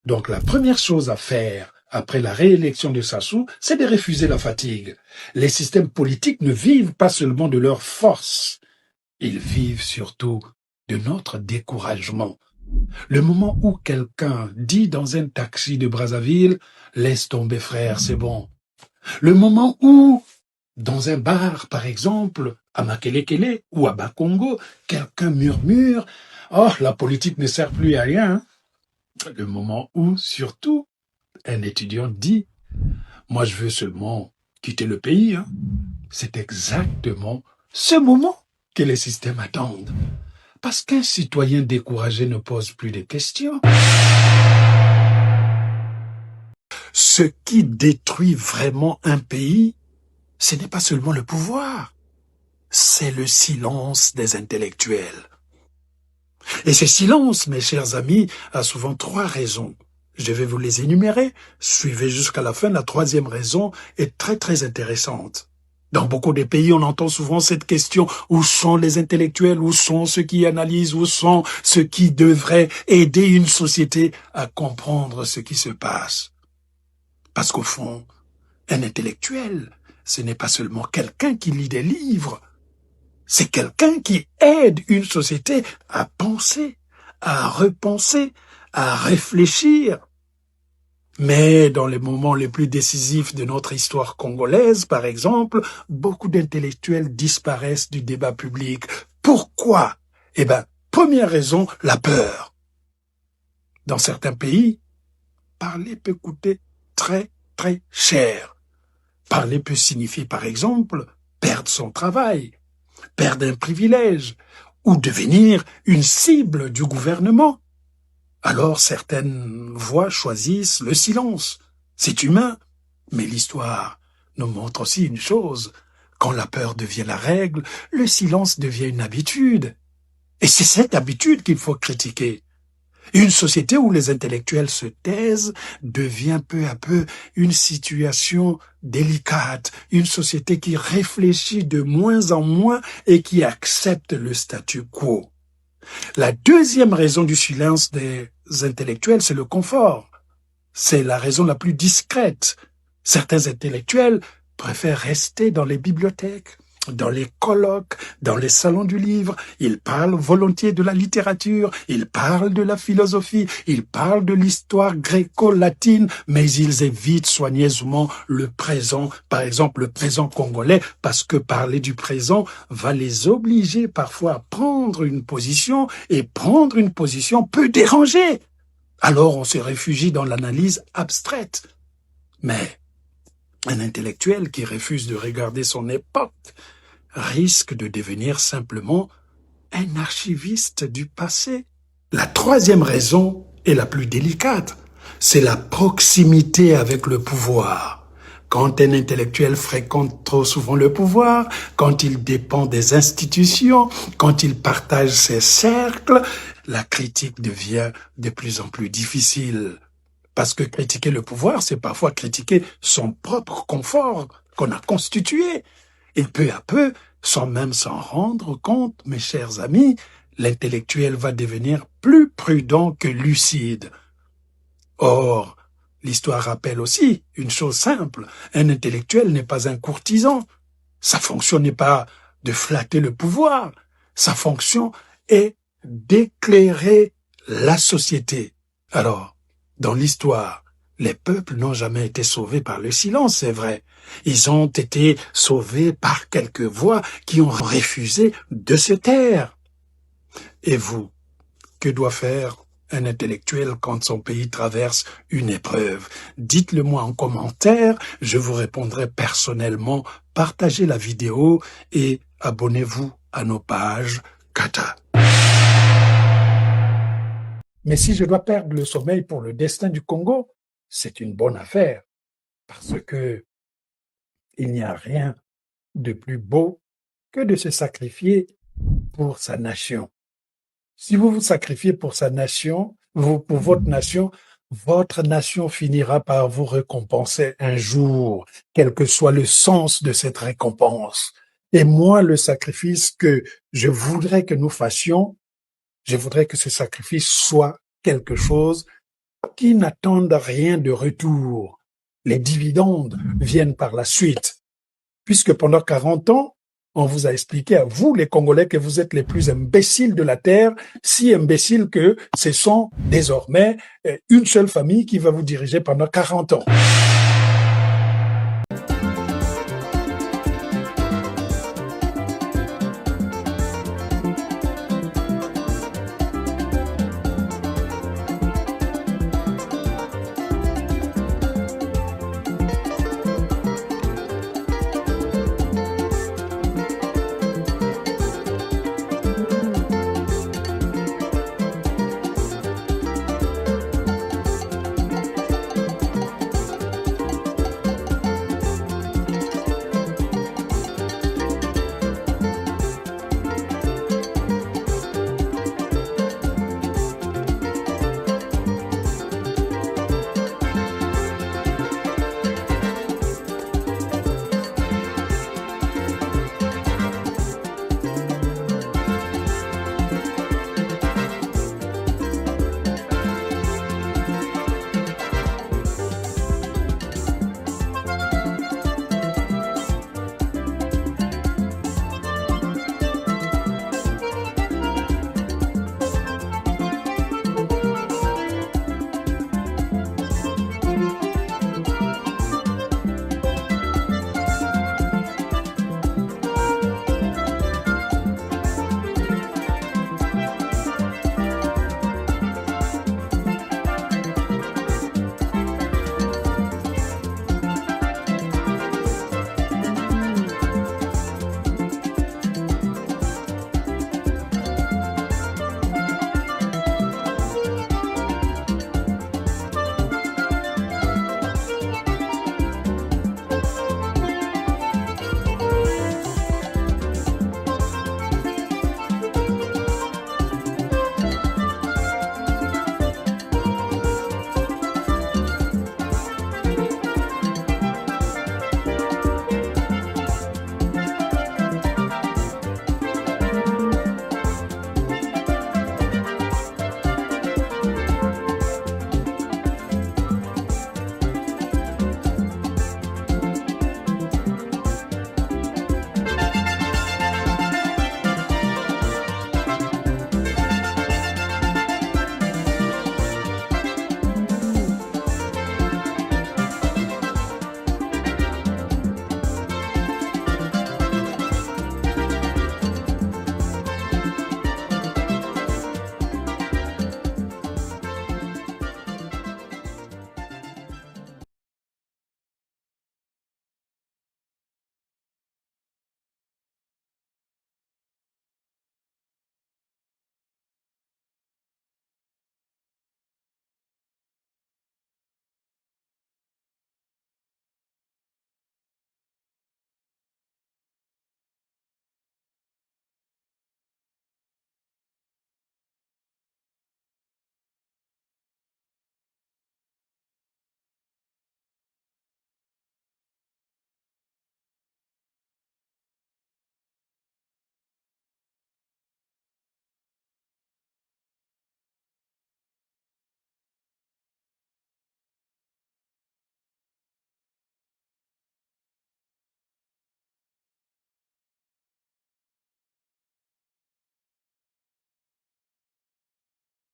Donc la première chose à faire après la réélection de Sassou, c'est de refuser la fatigue. Les systèmes politiques ne vivent pas seulement de leur force, ils vivent surtout de notre découragement. Le moment où quelqu'un dit dans un taxi de Brazzaville, laisse tomber frère, c'est bon. Le moment où, dans un bar, par exemple, à Makelekele ou à Bakongo, quelqu'un murmure, oh, la politique ne sert plus à rien. Le moment où, surtout, un étudiant dit, moi je veux seulement quitter le pays. C'est exactement ce moment que les systèmes attendent. Parce qu'un citoyen découragé ne pose plus de questions. Ce qui détruit vraiment un pays, ce n'est pas seulement le pouvoir, c'est le silence des intellectuels. Et ce silence, mes chers amis, a souvent trois raisons. Je vais vous les énumérer. Suivez jusqu'à la fin. La troisième raison est très très intéressante. Dans beaucoup de pays, on entend souvent cette question, où sont les intellectuels, où sont ceux qui analysent, où sont ceux qui devraient aider une société à comprendre ce qui se passe. Parce qu'au fond, un intellectuel, ce n'est pas seulement quelqu'un qui lit des livres, c'est quelqu'un qui aide une société à penser, à repenser, à réfléchir. Mais dans les moments les plus décisifs de notre histoire congolaise, par exemple, beaucoup d'intellectuels disparaissent du débat public. Pourquoi? Eh bien, première raison, la peur. Dans certains pays, parler peut coûter très, très cher. Parler peut signifier, par exemple, perdre son travail, perdre un privilège, ou devenir une cible du gouvernement. Alors certaines voix choisissent le silence. C'est humain, mais l'histoire nous montre aussi une chose. Quand la peur devient la règle, le silence devient une habitude. Et c'est cette habitude qu'il faut critiquer. Une société où les intellectuels se taisent devient peu à peu une situation délicate, une société qui réfléchit de moins en moins et qui accepte le statu quo. La deuxième raison du silence des intellectuels, c'est le confort. C'est la raison la plus discrète. Certains intellectuels préfèrent rester dans les bibliothèques, dans les colloques, dans les salons du livre. Ils parlent volontiers de la littérature, ils parlent de la philosophie, ils parlent de l'histoire gréco-latine, mais ils évitent soigneusement le présent, par exemple le présent congolais, parce que parler du présent va les obliger parfois à prendre une position, et prendre une position peut déranger. Alors on se réfugie dans l'analyse abstraite. Mais un intellectuel qui refuse de regarder son époque risque de devenir simplement un archiviste du passé. La troisième raison est la plus délicate, c'est la proximité avec le pouvoir. Quand un intellectuel fréquente trop souvent le pouvoir, quand il dépend des institutions, quand il partage ses cercles, la critique devient de plus en plus difficile. Parce que critiquer le pouvoir, c'est parfois critiquer son propre confort qu'on a constitué. Et peu à peu, sans même s'en rendre compte, mes chers amis, l'intellectuel va devenir plus prudent que lucide. Or, l'histoire rappelle aussi une chose simple, un intellectuel n'est pas un courtisan. Sa fonction n'est pas de flatter le pouvoir, sa fonction est d'éclairer la société. Alors, dans l'histoire, les peuples n'ont jamais été sauvés par le silence, c'est vrai. Ils ont été sauvés par quelques voix qui ont refusé de se taire. Et vous, que doit faire un intellectuel quand son pays traverse une épreuve? Dites-le moi en commentaire, je vous répondrai personnellement. Partagez la vidéo et abonnez-vous à nos pages Kata. Mais si je dois perdre le sommeil pour le destin du Congo, c'est une bonne affaire, parce que il n'y a rien de plus beau que de se sacrifier pour sa nation. Si vous vous sacrifiez pour sa nation, pour votre nation finira par vous récompenser un jour, quel que soit le sens de cette récompense. Et moi, le sacrifice que je voudrais que nous fassions, je voudrais que ce sacrifice soit quelque chose qui n'attendent rien de retour. Les dividendes viennent par la suite. Puisque pendant 40 ans, on vous a expliqué à vous, les Congolais, que vous êtes les plus imbéciles de la Terre, si imbéciles que ce sont désormais une seule famille qui va vous diriger pendant 40 ans.